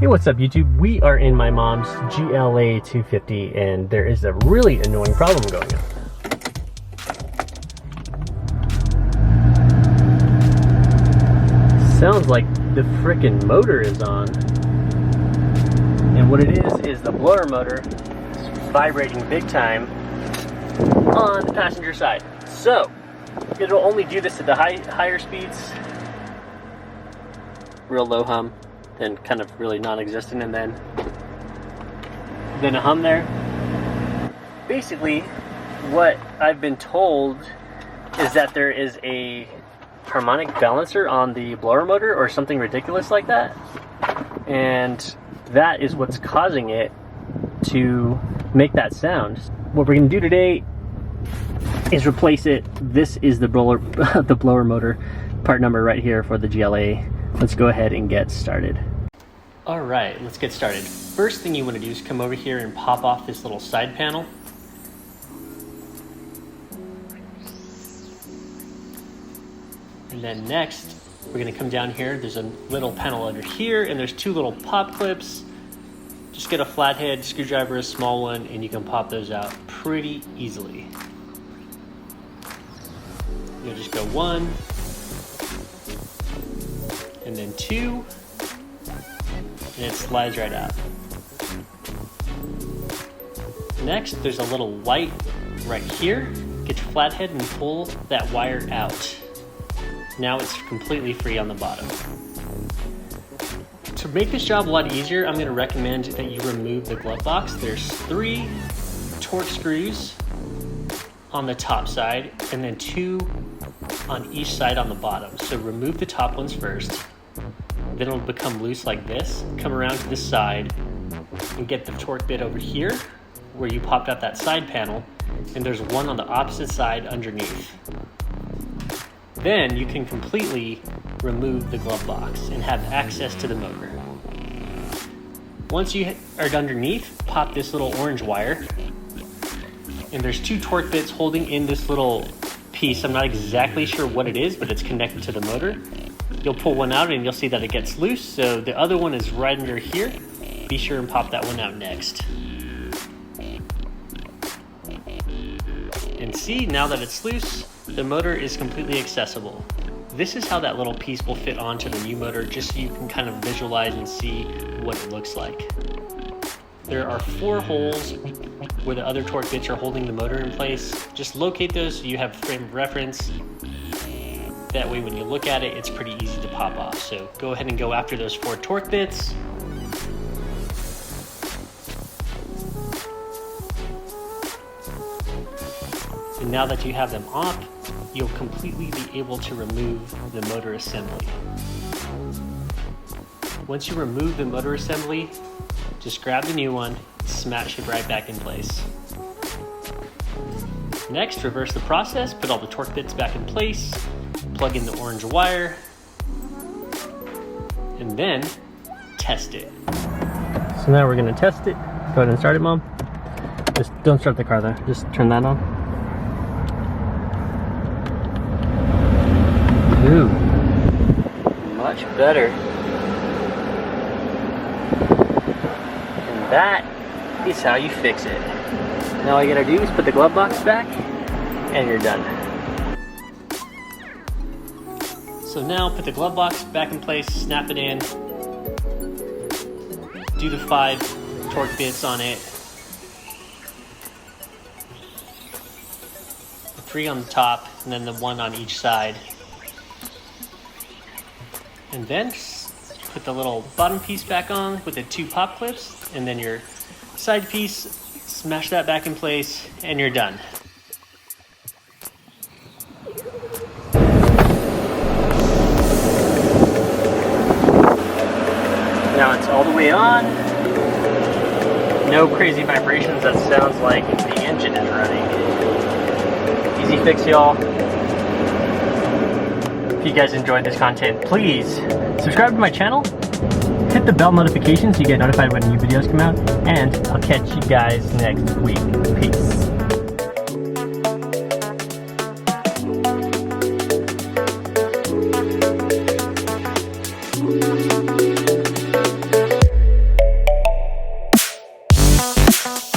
Hey, what's up YouTube? We are in my mom's GLA 250 and there is a really annoying problem going on. Sounds like the frickin' motor is on. And what it is the blower motor is vibrating big time on the passenger side. So, it'll only do this at the higher speeds. Real low hum. Then kind of really non-existent, and then a hum there. Basically, what I've been told is that there is a harmonic balancer on the blower motor or something ridiculous like that, and that is what's causing it to make that sound. What we're going to do today is replace it. This is the blower motor part number right here for the GLA. Let's go ahead and get started. All right, let's get started. First thing you want to do is come over here and pop off this little side panel. And then next, we're going to come down here. There's a little panel under here, and there's two little pop clips. Just get a flathead screwdriver, a small one, and you can pop those out pretty easily. You'll just go one, and then two, and it slides right out. Next, there's a little light right here. Get your flathead and pull that wire out. Now it's completely free on the bottom. To make this job a lot easier, I'm going to recommend that you remove the glove box. There's 3 torque screws on the top side and then 2 on each side on the bottom. So remove the top ones first. Then it'll become loose like this. Come around to this side and get the torque bit over here where you popped out that side panel, and there's one on the opposite side underneath. Then you can completely remove the glove box and have access to the motor. Once you are underneath, pop this little orange wire, and there's 2 torque bits holding in this little piece. I'm not exactly sure what it is, but it's connected to the motor. You'll pull one out and you'll see that it gets loose, so the other one is right under here. Be sure and pop that one out next. And see, now that it's loose, the motor is completely accessible. This is how that little piece will fit onto the new motor, just so you can kind of visualize and see what it looks like. There are 4 holes where the other torque bits are holding the motor in place. Just locate those so you have a frame of reference. That way when you look at it, it's pretty easy to pop off. So go ahead and go after those 4 torque bits. And now that you have them off, you'll completely be able to remove the motor assembly. Once you remove the motor assembly, just grab the new one, smash it right back in place. Next, reverse the process, put all the torque bits back in place, plug in the orange wire, and then test it. So now we're going to test it. Go ahead and start it, Mom. Just don't start the car though, just turn that on. Ooh, much better. And that is how you fix it. Now all you gotta do is put the glove box back and you're done. So now put the glove box back in place, snap it in, do the 5 torque bits on it, 3 on the top and then the 1 on each side. And then put the little bottom piece back on with the 2 pop clips, and then your side piece, smash that back in place, and you're done. Now it's all the way on. No crazy vibrations. That sounds like the engine is running. Easy fix, y'all. If you guys enjoyed this content, please subscribe to my channel, hit the bell notification so you get notified when new videos come out, and I'll catch you guys next week. Peace. bye.